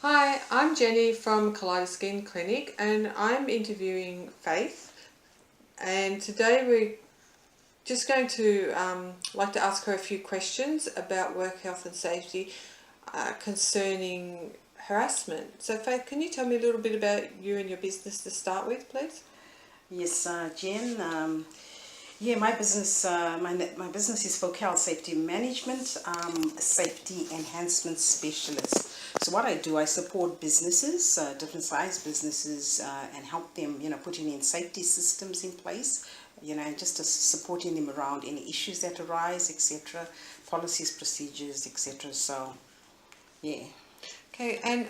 Hi, I'm Jenny from Skin Clinic and I'm interviewing Faith, and today we're just going to like to ask her a few questions about work health and safety concerning harassment. So Faith, can you tell me a little bit about you and your business to start with, please? Yes, Jen. My business, my business is for health safety management, safety enhancement specialist. So what I do, I support businesses, different size businesses, and help them, putting in safety systems in place, and just supporting them around any issues that arise, etc., policies, procedures, etc. So, yeah. Okay, and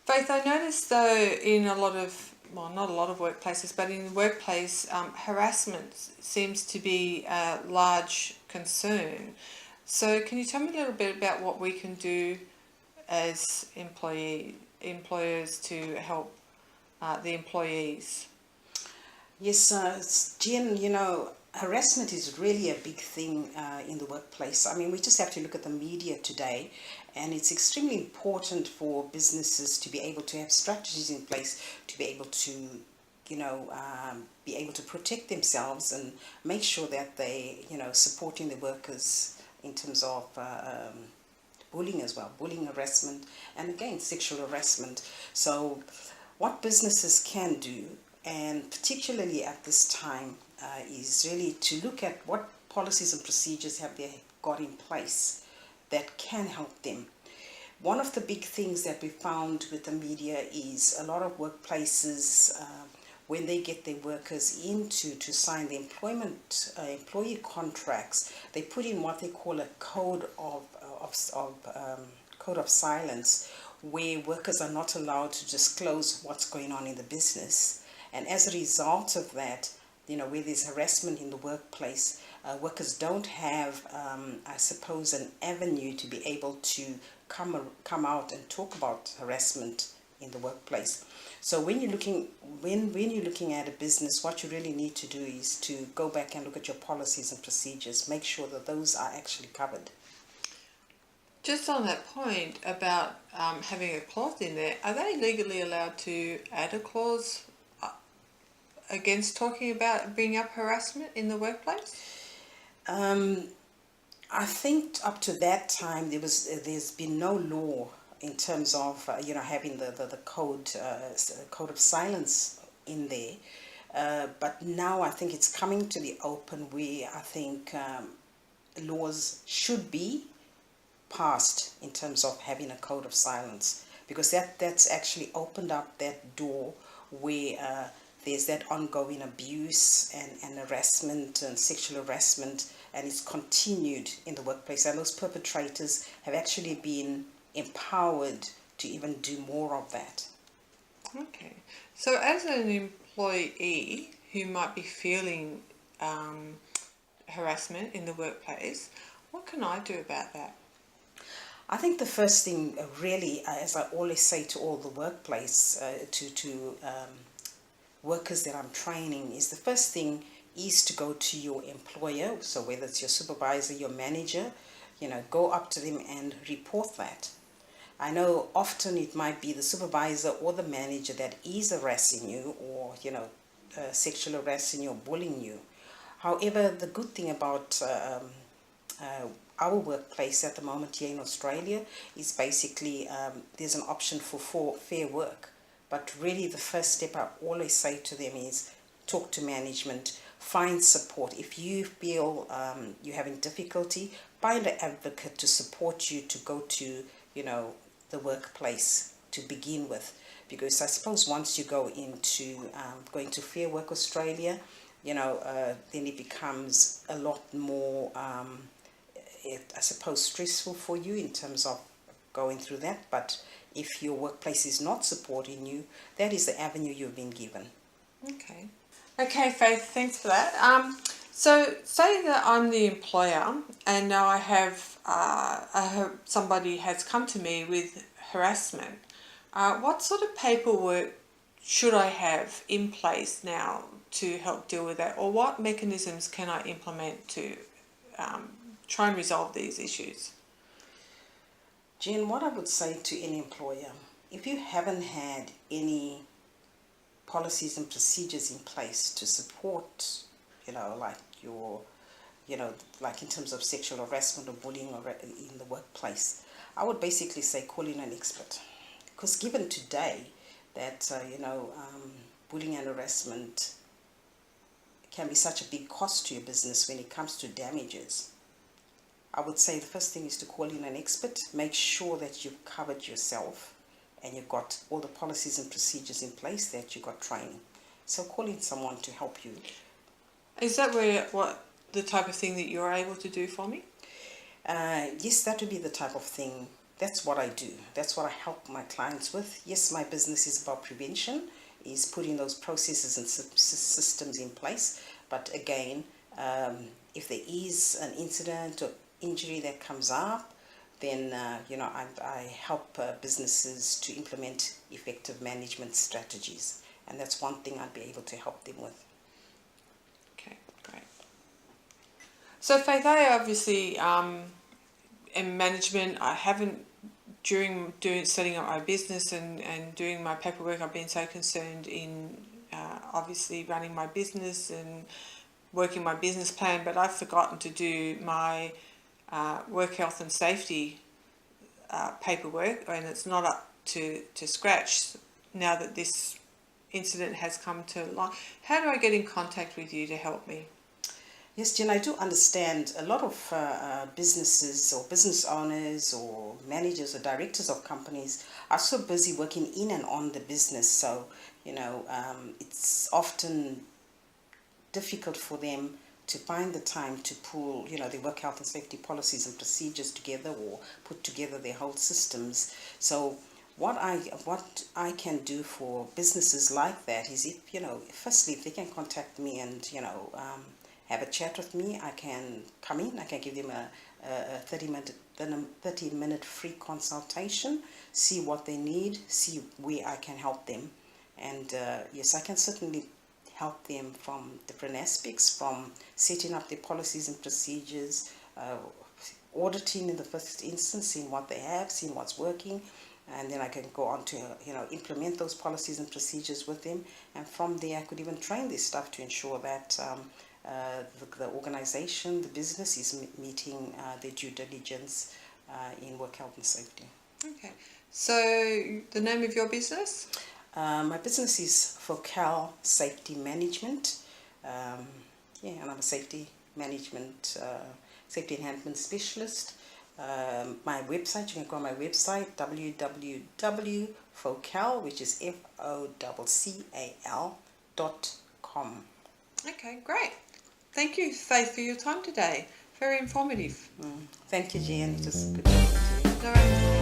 Faith, I noticed though in a lot of, well, not a lot of workplaces, but in the workplace, harassment seems to be a large concern. So can you tell me a little bit about what we can do as employers to help the employees? Yes, Jen, harassment is really a big thing in the workplace. I mean, we just have to look at the media today, and it's extremely important for businesses to be able to have strategies in place to be able to, be able to protect themselves and make sure that they, supporting the workers in terms of bullying as well, bullying, harassment, and again, sexual harassment. So what businesses can do, and particularly at this time, is really to look at what policies and procedures have they got in place that can help them. One of the big things that we found with the media is a lot of workplaces, when they get their workers to sign the employee contracts, they put in what they call a code of silence, where workers are not allowed to disclose what's going on in the business. And as a result of that, where there's harassment in the workplace, workers don't have, I suppose, an avenue to be able to come out and talk about harassment in the workplace. So when you're looking at a business, what you really need to do is to go back and look at your policies and procedures, make sure that those are actually covered. Just on that point about having a clause in there, are they legally allowed to add a clause against talking about bringing up harassment in the workplace? I think up to that time there's been no law in terms of having the code of silence in there. But now I think it's coming to the open where I think laws should be passed in terms of having a code of silence, because that's actually opened up that door where there's that ongoing abuse and harassment and sexual harassment, and it's continued in the workplace, and those perpetrators have actually been empowered to even do more of that. Okay, so as an employee who might be feeling harassment in the workplace, what can I do about that? I think the first thing really, as I always say to all the workplace, to workers that I'm training, is the first thing is to go to your employer. So whether it's your supervisor, your manager, go up to them and report that. I know often it might be the supervisor or the manager that is harassing you, or sexual harassing you or bullying you. However, the good thing about our workplace at the moment here in Australia is basically there's an option for fair work. But really the first step I always say to them is talk to management, find support. If you feel you're having difficulty, find an advocate to support you to go to, the workplace to begin with. Because I suppose once you go into going to Fair Work Australia, then it becomes a lot more, I suppose, stressful for you in terms of going through that. But if your workplace is not supporting you, that is the avenue you've been given. Okay, Faith, thanks for that. So say that I'm the employer and now I have somebody has come to me with harassment. What sort of paperwork should I have in place now to help deal with that, or what mechanisms can I implement to try and resolve these issues? Jen, what I would say to any employer if you haven't had any policies and procedures in place to support, like your, like in terms of sexual harassment or bullying or in the workplace, I would basically say call in an expert. Because given today that, bullying and harassment can be such a big cost to your business when it comes to damages, I would say the first thing is to call in an expert. Make sure that you've covered yourself and you've got all the policies and procedures in place, that you've got training. So call in someone to help you. Is that what the type of thing that you're able to do for me? Yes, that would be the type of thing. That's what I do. That's what I help my clients with. Yes, my business is about prevention, is putting those processes and systems in place. But again, if there is an incident or injury that comes up, then I help businesses to implement effective management strategies, and that's one thing I'd be able to help them with. Okay, great. So Faith, I obviously in management, I haven't, during setting up my business and doing my paperwork, I've been so concerned in obviously running my business and working my business plan, but I've forgotten to do my work health and safety paperwork, and it's not up to scratch now that this incident has come to light. How do I get in contact with you to help me? Yes, Jen, I do understand a lot of businesses or business owners or managers or directors of companies are so busy working in and on the business, so it's often difficult for them to find the time to pull their work health and safety policies and procedures together, or put together their whole systems. So what I can do for businesses like that is, if firstly, if they can contact me and have a chat with me, I can come in, I can give them a 30-minute free consultation, see what they need, see where I can help them. And yes, I can certainly help them from different aspects, from setting up their policies and procedures, auditing in the first instance, seeing what they have, seeing what's working, and then I can go on to implement those policies and procedures with them. And from there, I could even train this stuff to ensure that the organization, the business, is meeting their due diligence in work health and safety. Okay, so the name of your business? My business is Focal Safety Management. And I'm a safety management, safety enhancement specialist. My website, you can go on my website, www.focal, which is FOCCAL.com. Okay, great. Thank you, Faith, for your time today. Very informative. Thank you, Jen. Just good talking to you. No worries.